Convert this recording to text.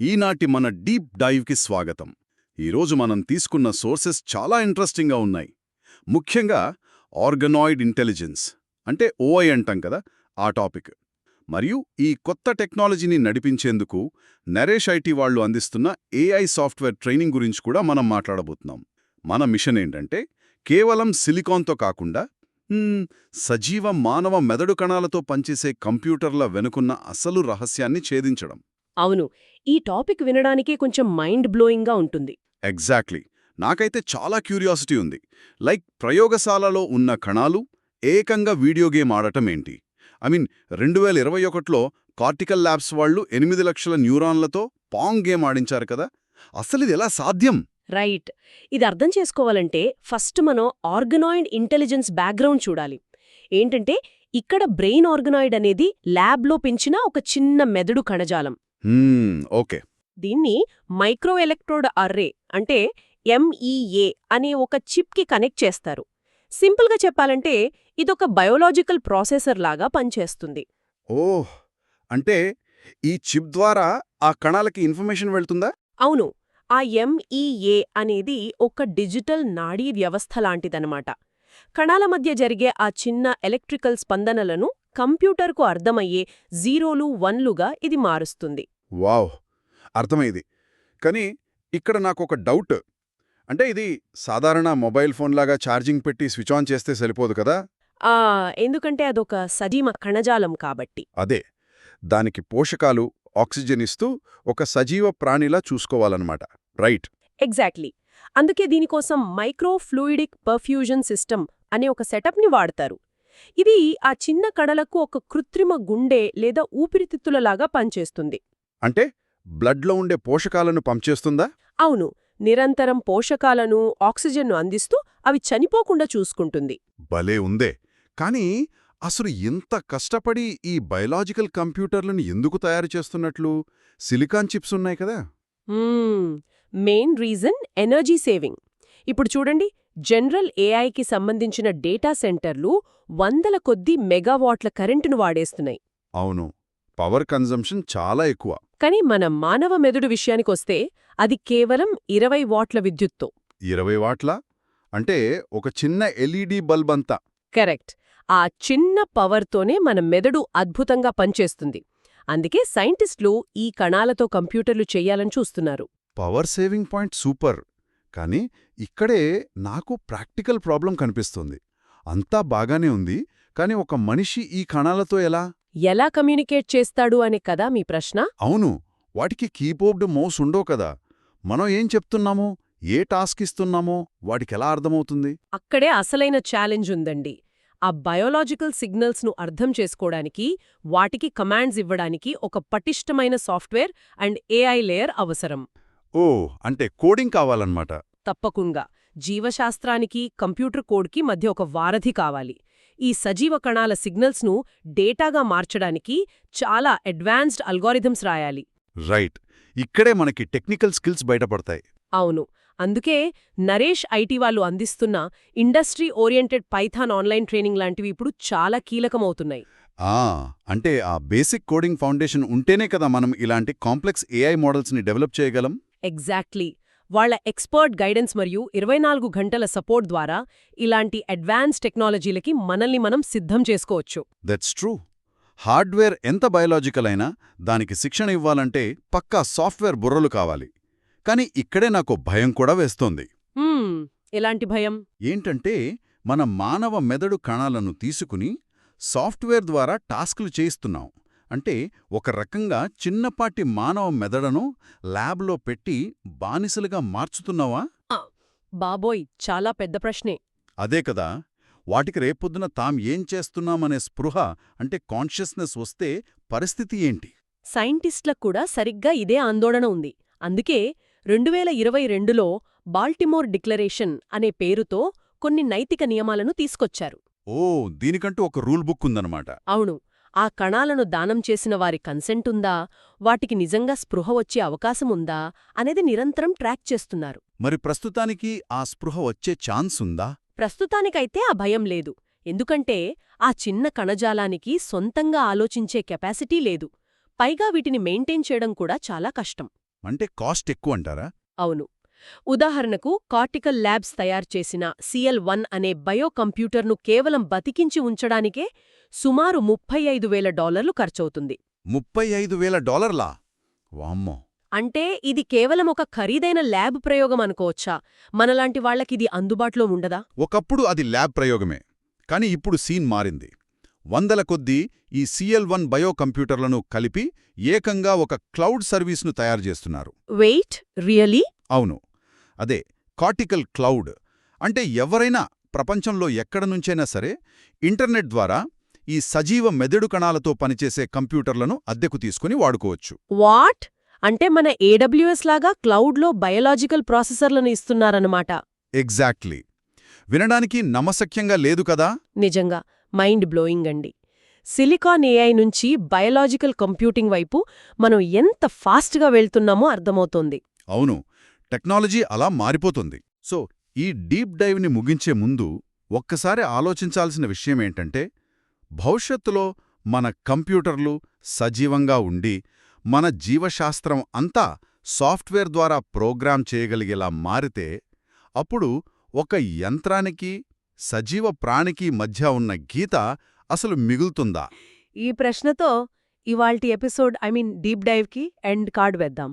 ఈనాటి మన డీప్ డైవ్కి స్వాగతం. ఈరోజు మనం తీసుకున్న సోర్సెస్ చాలా ఇంట్రెస్టింగ్గా ఉన్నాయి. ముఖ్యంగా ఆర్గనాయిడ్ ఇంటెలిజెన్స్ అంటే ఓఐ అంటాం కదా, ఆ టాపిక్. మరియు ఈ కొత్త టెక్నాలజీని నడిపించేందుకు నరేష్ ఐటీ వాళ్ళు అందిస్తున్న ఏఐ సాఫ్ట్వేర్ ట్రైనింగ్ గురించి కూడా మనం మాట్లాడబోతున్నాం. మన మిషన్ ఏంటంటే కేవలం సిలికాన్తో కాకుండా సజీవ మానవ మెదడు కణాలతో పనిచేసే కంప్యూటర్ల వెనుకున్న అసలు రహస్యాన్ని ఛేదించడం. అవును, ఈ టాపిక్ వినడానికే కొంచెం మైండ్ బ్లోయింగ్గా ఉంటుంది. ఎగ్జాక్ట్లీ. నాకైతే చాలా క్యూరియాసిటీ ఉంది. లైక్ ప్రయోగశాలలో ఉన్న కణాలు ఏకంగా వీడియో గేమ్ ఆడటం ఏంటి? 2021లో కార్టికల్ ల్యాబ్స్ వాళ్ళు 8 లక్షల న్యూరాన్లతో పాంగ్ గేమ్ ఆడించారు కదా, అసలిది ఎలా సాధ్యం? రైట్. ఇది అర్థం చేసుకోవాలంటే ఫస్ట్ మనం ఆర్గనాయిడ్ ఇంటెలిజెన్స్ బ్యాక్గ్రౌండ్ చూడాలి. ఏంటంటే ఇక్కడ బ్రెయిన్ ఆర్గనాయిడ్ అనేది ల్యాబ్లో పెంచిన ఒక చిన్న మెదడు కణజాలం. ఓకే. దీన్ని మైక్రో ఎలక్ట్రోడ్ అర్రే అంటే ఎంఈఏ అనే ఒక చిప్కి కనెక్ట్ చేస్తారు. సింపుల్గా చెప్పాలంటే ఇదొక బయోలాజికల్ ప్రాసెసర్ లాగా పనిచేస్తుంది. ఓహ్, అంటే ఈ చిప్ ద్వారా ఆ కణాలకి ఇన్ఫర్మేషన్ వెళ్తుందా? అవును, ఆ ఎంఈఏ అనేది ఒక డిజిటల్ నాడీ వ్యవస్థ లాంటిదన్నమాట. కణాల మధ్య జరిగే ఆ చిన్న ఎలక్ట్రికల్ స్పందనలను కంప్యూటర్కు అర్థమయ్యే 0లు 1లుగా ఇది మారుస్తుంది. వావ్, అర్థమైంది. కానీ ఇక్కడ నాకొక డౌట్. అంటే ఇది సాధారణ మొబైల్ ఫోన్లాగా ఛార్జింగ్ పెట్టి స్విచ్ ఆన్ చేస్తే సరిపోదు కదా? ఎందుకంటే అదొక సజీవ కణజాలం కాబట్టి. అదే, దానికి పోషకాలు, ఆక్సిజన్ ఇస్తూ ఒక సజీవ ప్రాణిలా చూసుకోవాలన్నమాట, రైట్? ఎగ్జాక్ట్లీ. అందుకే దీనికోసం మైక్రో ఫ్లూయిడిక్ పర్ఫ్యూజన్ సిస్టమ్ అనే ఒక సెటప్ని వాడతారు. ఇది ఆ చిన్న కణలకు ఒక కృత్రిమ గుండె లేదా ఊపిరితిత్తులలాగా పనిచేస్తుంది. అంటే బ్లడ్లో ఉండే పోషకాలను పంచేస్తుందా? అవును, నిరంతరం పోషకాలను, ఆక్సిజన్ను అందిస్తూ అవి చనిపోకుండా చూసుకుంటుంది. భలే ఉందే. కానీ అసలు ఇంత కష్టపడి ఈ బయలాజికల్ కంప్యూటర్లను ఎందుకు తయారు చేస్తున్నట్లు? సిలికాన్ చిప్స్ ఉన్నాయి కదా. Main reason energy saving. ఇప్పుడు చూడండి, జనరల్ ఏఐకి సంబంధించిన డేటా సెంటర్లు వందల కొద్దీ మెగావాట్ల కరెంటును వాడేస్తున్నాయి. అవును, పవర్ కన్జంప్షన్ చాలా ఎక్కువ. కానీ మన మానవ మెదడు విషయానికొస్తే అది కేవలం 20 వాట్ల విద్యుత్తో. 20 వాట్లా? అంటే ఒక చిన్న ఎల్ఈడి బల్బ్ అంతా. కరెక్ట్. ఆ చిన్న పవర్తోనే మన మెదడు అద్భుతంగా పనిచేస్తుంది. అందుకే సైంటిస్టులు ఈ కణాలతో కంప్యూటర్లు చెయ్యాలని చూస్తున్నారు. Power saving point super. కానీ ఇక్కడే నాకు ప్రాక్టికల్ ప్రాబ్లం కనిపిస్తుంది. అంతా బాగానే ఉంది, కానీ ఒక మనిషి ఈ కణాలతో ఎలా కమ్యూనికేట్ చేస్తాడు అనే కదా మీ ప్రశ్న? అవును, వాటికి కీబోర్డ్ మౌస్ ఉండో కదా. మనం ఏం చెప్తున్నామో, ఏ టాస్క్ ఇస్తున్నామో వాటికెలా అర్థమవుతుంది? అక్కడే అసలైన ఛాలెంజ్ ఉందండి. ఆ బయోలాజికల్ సిగ్నల్స్ను అర్థం చేసుకోవడానికి, వాటికి కమాండ్స్ ఇవ్వడానికి ఒక పటిష్టమైన సాఫ్ట్వేర్ అండ్ ఏఐ లేయర్ అవసరం. ఓ, అంటే కోడింగ్ కావాలన్నమాట. తప్పకుండా. జీవశాస్త్రానికి, కంప్యూటర్ కోడ్కి మధ్య ఒక వారధి కావాలి. ఈ సజీవ కణాల సిగ్నల్స్ను డేటాగా మార్చడానికి చాలా అడ్వాన్స్డ్ అల్గోరిథమ్స్ రాయాలి. రైట్. ఇక్కడే మనకి టెక్నికల్ స్కిల్స్ బయటపడతాయి. అవును, అందుకే నరేష్ ఐటీ వాళ్ళు అందిస్తున్న industry oriented Python online training లాంటివి ఇప్పుడు చాలా కీలకమవుతున్నాయి. అంటే ఆ బేసిక్ కోడింగ్ ఫౌండేషన్ ఉంటేనే కదా మనం ఇలాంటి కాంప్లెక్స్ ఏఐ మోడల్స్ని డెవలప్ చేయగలం. ఎగ్జాక్ట్లీ. వాళ్ల ఎక్స్పర్ట్ గైడెన్స్ మరియు 24 గంటల సపోర్ట్ ద్వారా ఇలాంటి అడ్వాన్స్ టెక్నాలజీలకి మనల్ని మనం సిద్ధం చేసుకోవచ్చు. That's true. హార్డ్వేర్ ఎంత బయలాజికల్ అయినా దానికి శిక్షణ ఇవ్వాలంటే పక్కా సాఫ్ట్వేర్ బుర్రలు కావాలి. కానీ ఇక్కడే నాకు భయం కూడా వేస్తోంది. ఎలాంటి భయం? ఏంటంటే మన మానవ మెదడు కణాలను తీసుకుని సాఫ్ట్వేర్ ద్వారా టాస్కులు చేయిస్తున్నాం. అంటే ఒక రకంగా చిన్నపాటి మానవ మెదడును ల్యాబ్లో పెట్టి బానిసలుగా మార్చుతున్నావా? బాబోయ్, చాలా పెద్ద ప్రశ్నే. అదే కదా. వాటికి రేపొద్దున తాం ఏం చేస్తున్నామనే స్పృహ అంటే కాన్షియస్నెస్ వస్తే పరిస్థితి ఏంటి? సైంటిస్టులకు కూడా సరిగ్గా ఇదే ఆందోళన ఉంది. అందుకే 2022లో బాల్టిమోర్ డిక్లరేషన్ అనే పేరుతో కొన్ని నైతిక నియమాలను తీసుకొచ్చారు. దీనికంటూ ఒక రూల్ బుక్ ఉందన్నమాట. అవును. ఆ కణాలను దానం చేసిన వారి కన్సెంటుందా, వాటికి నిజంగా స్పృహ వచ్చే అవకాశముందా అనేది నిరంతరం ట్రాక్ చేస్తున్నారు. మరి ప్రస్తుతానికి ఆ స్పృహ వచ్చే ఛాన్స్ ఉందా? ప్రస్తుతానికైతే ఆ భయం లేదు. ఎందుకంటే ఆ చిన్న కణజాలానికి సొంతంగా ఆలోచించే కెపాసిటీ లేదు. పైగా వీటిని మెయింటైన్ చేయడం కూడా చాలా కష్టం. అంటే కాస్ట్ ఎక్కువంటారా? అవును. ఉదాహరణకు కార్టికల్ ల్యాబ్స్ తయారు చేసిన CL1 అనే బయో కంప్యూటర్ను కేవలం బతికించి ఉంచడానికే సుమారు $35,000 ఖర్చవుతుంది. $35,000 వామ్మో! అంటే ఇది కేవలం ఒక ఖరీదైన ల్యాబ్ ప్రయోగం అనుకోవచ్చా? మనలాంటి వాళ్లకిది అందుబాటులో ఉండదా? ఒకప్పుడు అది ల్యాబ్ ప్రయోగమే. కాని ఇప్పుడు సీన్ మారింది. వందల కొద్దీ ఈ CL1 బయో కంప్యూటర్లను కలిపి ఏకంగా ఒక క్లౌడ్ సర్వీస్ను తయారుచేస్తున్నారు. Wait, really? అవును. అదే కార్టికల్ క్లౌడ్. అంటే ఎవరైనా ప్రపంచంలో ఎక్కడనుంచైనా సరే ఇంటర్నెట్ ద్వారా ఈ సజీవ మెదడు కణాలతో పనిచేసే కంప్యూటర్లను అద్దెకు తీసుకుని వాడుకోవచ్చు. వాట్? అంటే మన AWS లాగా క్లౌడ్లో బయోలాజికల్ ప్రాసెసర్లను ఇస్తున్నారన్నమాట. ఎగ్జాక్ట్లీ. వినడానికి నమ్మశక్యంగా లేదు కదా? నిజంగా మైండ్ బ్లోయింగ్ అండి. సిలికాన్ AI నుంచి బయోలాజికల్ కంప్యూటింగ్ వైపు మనం ఎంత ఫాస్ట్గా వెళ్తున్నామో అర్థమవుతోంది. అవును, టెక్నాలజీ అలా మారిపోతుంది. సో ఈ డీప్ డైవ్ని ముగించే ముందు ఒక్కసారి ఆలోచించాల్సిన విషయమేంటంటే, భవిష్యత్తులో మన కంప్యూటర్లు సజీవంగా ఉండి మన జీవశాస్త్రం అంతా సాఫ్ట్వేర్ ద్వారా ప్రోగ్రామ్ చేయగలిగేలా మారితే అప్పుడు ఒక యంత్రానికి సజీవ ప్రాణికి మధ్య ఉన్న గీత అసలు మిగులుతుందా? ఈ ప్రశ్నతో ఇవాల్టి ఎపిసోడ్ డీప్ డైవ్కి ఎండ్ కార్డ్ వేద్దాం.